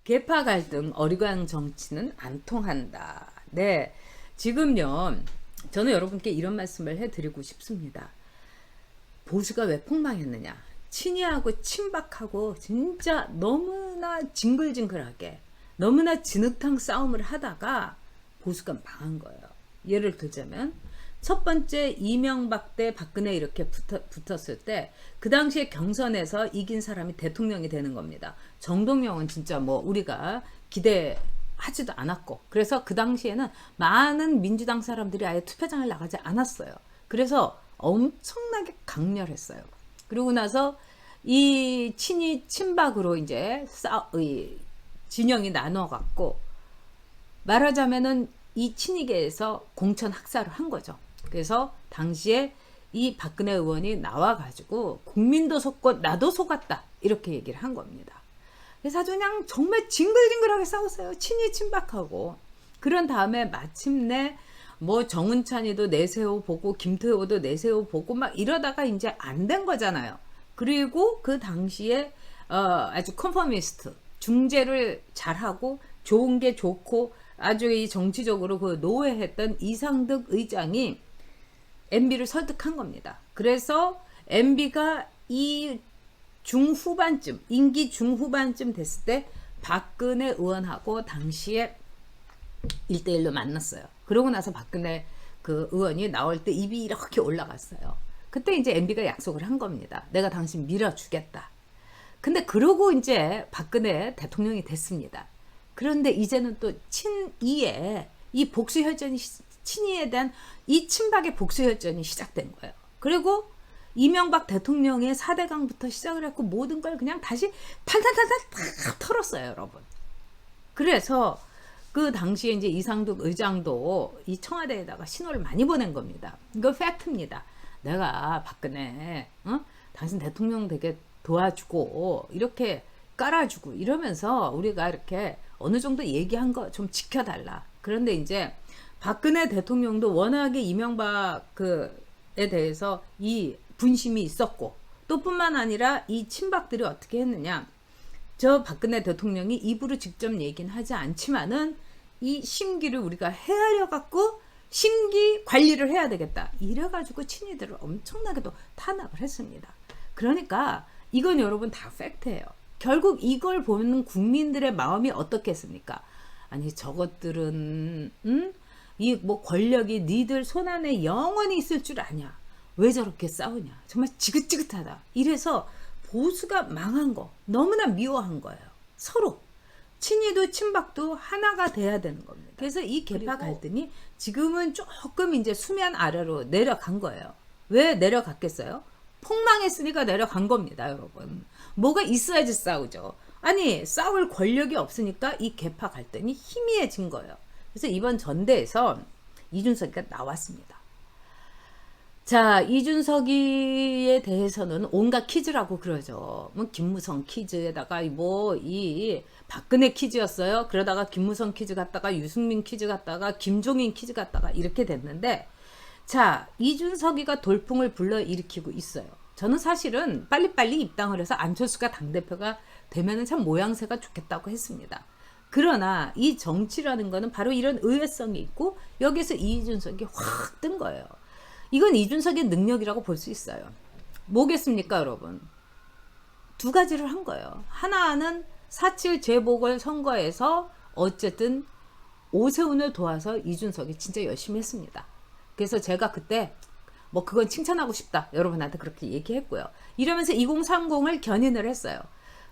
계파 갈등, 어리광 정치는 안 통한다. 네, 지금요, 저는 여러분께 이런 말씀을 해드리고 싶습니다. 보수가 왜 폭망했느냐? 친이하고 친박하고 진짜 너무나 징글징글하게, 너무나 진흙탕 싸움을 하다가 보수가 망한 거예요. 예를 들자면 첫 번째 이명박 대 박근혜 이렇게 붙었을 때 그 당시에 경선에서 이긴 사람이 대통령이 되는 겁니다. 정동영은 진짜 뭐 우리가 기대하지도 않았고, 그래서 그 당시에는 많은 민주당 사람들이 아예 투표장을 나가지 않았어요. 그래서 엄청나게 강렬했어요. 그리고 나서 이 친이 친박으로 이제 진영이 나눠갖고, 말하자면은 이 친이계에서 공천 학살을 한 거죠. 그래서 당시에 이 박근혜 의원이 나와가지고 국민도 속고 나도 속았다 이렇게 얘기를 한 겁니다. 그래서 아주 그냥 정말 징글징글하게 싸웠어요. 친이 친박하고. 그런 다음에 마침내 뭐 정운찬이도 내세워 보고 김태호도 내세워 보고 막 이러다가 이제 안 된 거잖아요. 그리고 그 당시에 아주 컨퍼미스트 중재를 잘하고 좋은 게 좋고 아주 이 정치적으로 그 노회했던 이상득 의장이 MB를 설득한 겁니다. 그래서 MB가 이 중후반쯤, 임기 중후반쯤 됐을 때 박근혜 의원하고 당시에 1대1로 만났어요. 그러고 나서 박근혜 그 의원이 나올 때 입이 이렇게 올라갔어요. 그때 이제 MB가 약속을 한 겁니다. 내가 당신 밀어주겠다. 근데 그러고 이제 박근혜 대통령이 됐습니다. 그런데 이제는 또 친이에 이 복수혈전이 친이에 대한 이 친박의 복수혈전이 시작된 거예요. 그리고 이명박 대통령의 4대강부터 시작을 했고 모든 걸 그냥 다시 탈탈탈탈 다 털었어요, 여러분. 그래서 그 당시에 이제 이상득 의장도 이 청와대에다가 신호를 많이 보낸 겁니다. 이거 팩트입니다. 내가 박근혜, 당신 대통령 되게 도와주고 이렇게 깔아주고 이러면서 우리가 이렇게 어느 정도 얘기한 거 좀 지켜달라. 그런데 이제 박근혜 대통령도 워낙에 이명박 그에 대해서 이 분심이 있었고 또 뿐만 아니라 이 친박들이 어떻게 했느냐. 저 박근혜 대통령이 입으로 직접 얘기는 하지 않지만은 이 심기를 우리가 헤아려 갖고 심기 관리를 해야 되겠다. 이래 가지고 친이들을 엄청나게도 탄압을 했습니다. 그러니까 이건 여러분 다 팩트예요. 결국 이걸 보는 국민들의 마음이 어떻겠습니까? 아니 저것들은 이 뭐 권력이 니들 손안에 영원히 있을 줄 아냐? 왜 저렇게 싸우냐? 정말 지긋지긋하다. 이래서 보수가 망한 거 너무나 미워한 거예요. 서로 친이도 친박도 하나가 돼야 되는 겁니다. 그래서 이 계파 갈등이 지금은 조금 이제 수면 아래로 내려간 거예요. 왜 내려갔겠어요? 폭망했으니까 내려간 겁니다, 여러분. 뭐가 있어야지 싸우죠. 아니 싸울 권력이 없으니까 이 계파 갈등이 희미해진 거예요. 그래서 이번 전대에서 이준석이가 나왔습니다. 자, 이준석이에 대해서는 온갖 퀴즈라고 그러죠. 뭐 김무성 퀴즈에다가 뭐 이 박근혜 퀴즈였어요. 그러다가 김무성 퀴즈 갔다가 유승민 퀴즈 갔다가 김종인 퀴즈 갔다가 이렇게 됐는데, 자, 이준석이가 돌풍을 불러일으키고 있어요. 저는 사실은 빨리빨리 입당을 해서 안철수가 당대표가 되면은 참 모양새가 좋겠다고 했습니다. 그러나 이 정치라는 거는 바로 이런 의외성이 있고 여기서 이준석이 확 뜬 거예요. 이건 이준석의 능력이라고 볼 수 있어요. 뭐겠습니까, 여러분? 두 가지를 한 거예요. 하나는 4.7 재보궐선거에서 어쨌든 오세훈을 도와서 이준석이 진짜 열심히 했습니다. 그래서 제가 그때 뭐 그건 칭찬하고 싶다 여러분한테 그렇게 얘기했고요. 이러면서 2030을 견인을 했어요.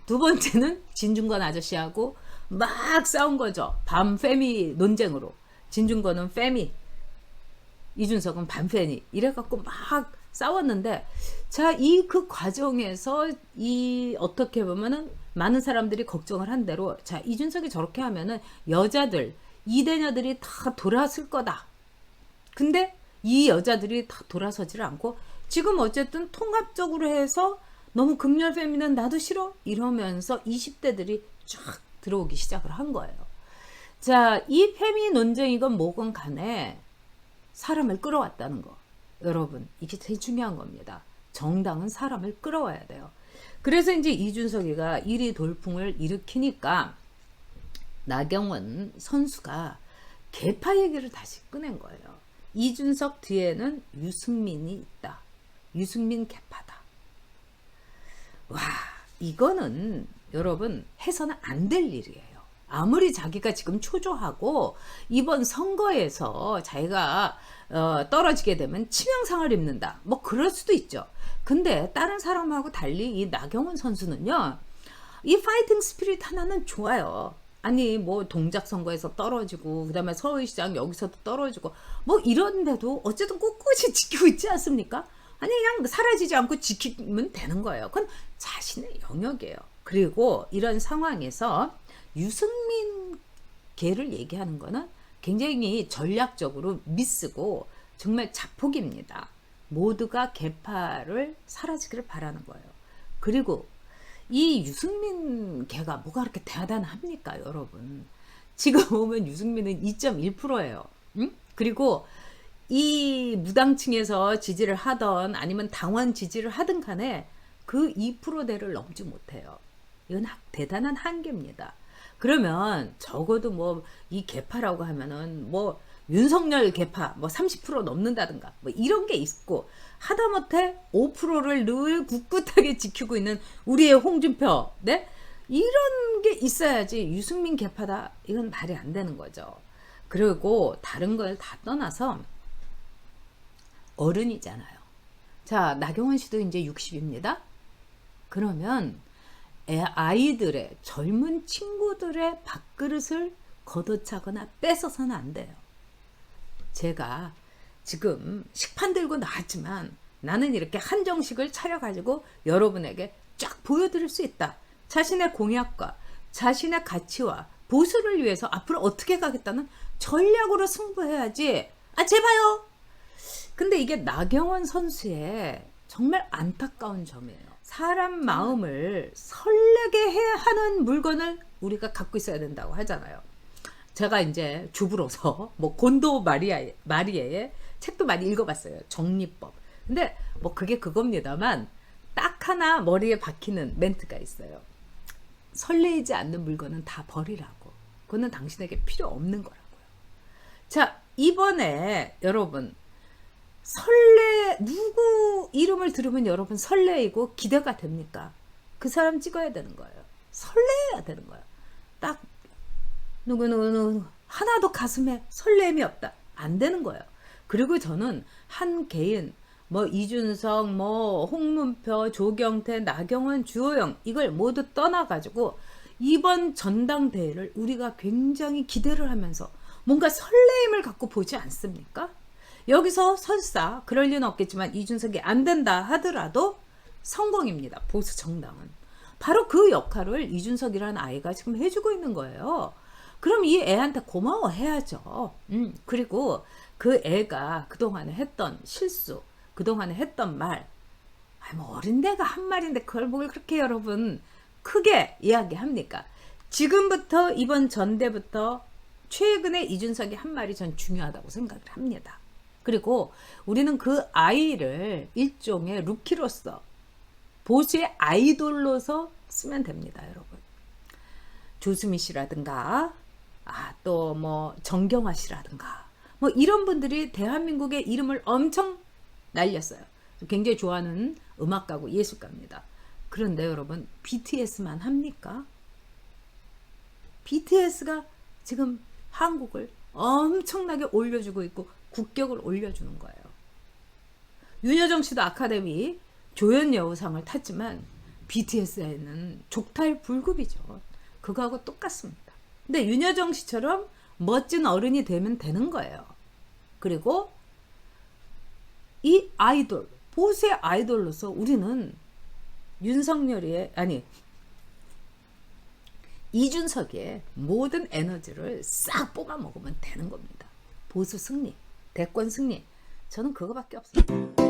두 번째는 진중권 아저씨하고 막 싸운 거죠. 밤페미 논쟁으로. 진중권은 페미, 이준석은 반페니 이래갖고 막 싸웠는데, 자, 이 그 과정에서 이 어떻게 보면은 많은 사람들이 걱정을 한 대로, 자, 이준석이 저렇게 하면은 여자들 이대녀들이 다 돌아설 거다. 근데 이 여자들이 다 돌아서지를 않고 지금 어쨌든 통합적으로 해서 너무 극렬 페미는 나도 싫어 이러면서 20대들이 쫙 들어오기 시작을 한 거예요. 자, 이 페미 논쟁이건 뭐건 간에 사람을 끌어왔다는 거. 여러분, 이게 제일 중요한 겁니다. 정당은 사람을 끌어와야 돼요. 그래서 이제 이준석이가 이리 돌풍을 일으키니까 나경원 선수가 개파 얘기를 다시 꺼낸 거예요. 이준석 뒤에는 유승민이 있다. 유승민 개파다. 와, 이거는 여러분 해서는 안 될 일이에요. 아무리 자기가 지금 초조하고 이번 선거에서 자기가 떨어지게 되면 치명상을 입는다. 뭐 그럴 수도 있죠. 근데 다른 사람하고 달리 이 나경원 선수는요. 이 파이팅 스피릿 하나는 좋아요. 아니 뭐 동작 선거에서 떨어지고 그다음에 서울시장 여기서도 떨어지고 뭐 이런데도 어쨌든 꿋꿋이 지키고 있지 않습니까? 아니 그냥 사라지지 않고 지키면 되는 거예요. 그건 자신의 영역이에요. 그리고 이런 상황에서 유승민 개를 얘기하는 거는 굉장히 전략적으로 미스고 정말 자폭입니다. 모두가 개파를 사라지기를 바라는 거예요. 그리고 이 유승민 개가 뭐가 그렇게 대단합니까, 여러분? 지금 보면 유승민은 2.1%예요. 응? 그리고 이 무당층에서 지지를 하던 아니면 당원 지지를 하든 간에 그 2%대를 넘지 못해요. 이건 대단한 한계입니다. 그러면 적어도 뭐 이 개파라고 하면은 뭐 윤석열 개파 뭐 30% 넘는다든가 뭐 이런 게 있고 하다못해 5%를 늘 꿋꿋하게 지키고 있는 우리의 홍준표, 네? 이런 게 있어야지 유승민 개파다 이건 말이 안 되는 거죠. 그리고 다른 걸 다 떠나서 어른이잖아요. 자, 나경원 씨도 이제 60입니다. 그러면 아이들의 젊은 친구들의 밥그릇을 걷어차거나 뺏어서는 안 돼요. 제가 지금 식판 들고 나왔지만 나는 이렇게 한정식을 차려가지고 여러분에게 쫙 보여드릴 수 있다. 자신의 공약과 자신의 가치와 보수를 위해서 앞으로 어떻게 가겠다는 전략으로 승부해야지. 아, 제발요. 근데 이게 나경원 선수의 정말 안타까운 점이에요. 사람 마음을 설레게 해야 하는 물건을 우리가 갖고 있어야 된다고 하잖아요. 제가 이제 주부로서 뭐 곤도 마리에의 책도 많이 읽어봤어요. 정리법. 근데 뭐 그게 그겁니다만 딱 하나 머리에 박히는 멘트가 있어요. 설레이지 않는 물건은 다 버리라고. 그거는 당신에게 필요 없는 거라고요. 자, 이번에 여러분 누구 이름을 들으면 여러분 설레이고 기대가 됩니까? 그 사람 찍어야 되는 거예요. 설레야 되는 거예요. 딱 누구 하나도 가슴에 설렘이 없다. 안 되는 거예요. 그리고 저는 한 개인 뭐 이준석, 뭐 홍문표, 조경태, 나경원, 주호영 이걸 모두 떠나가지고 이번 전당대회를 우리가 굉장히 기대를 하면서 뭔가 설레임을 갖고 보지 않습니까? 여기서 설사 그럴 리는 없겠지만 이준석이 안 된다 하더라도 성공입니다. 보수 정당은. 바로 그 역할을 이준석이라는 아이가 지금 해주고 있는 거예요. 그럼 이 애한테 고마워해야죠. 그리고 그 애가 그동안에 했던 실수, 그동안에 했던 말, 뭐 어린애가 한 말인데 그걸 뭘 그렇게 여러분 크게 이야기합니까? 지금부터 이번 전대부터 최근에 이준석이 한 말이 전 중요하다고 생각을 합니다. 그리고 우리는 그 아이를 일종의 루키로서 보수의 아이돌로서 쓰면 됩니다, 여러분. 조수미 씨라든가 또 뭐 정경화 씨라든가 뭐 이런 분들이 대한민국의 이름을 엄청 날렸어요. 굉장히 좋아하는 음악가고 예술가입니다. 그런데 여러분 BTS만 합니까? BTS가 지금 한국을 엄청나게 올려주고 있고 국격을 올려주는 거예요. 윤여정 씨도 아카데미 조연여우상을 탔지만 BTS에는 족탈불급이죠. 그거하고 똑같습니다. 근데 윤여정 씨처럼 멋진 어른이 되면 되는 거예요. 그리고 이 아이돌, 보수의 아이돌로서 우리는 이준석의 모든 에너지를 싹 뽑아 먹으면 되는 겁니다. 보수 승리, 대권 승리. 저는 그거밖에 없습니다.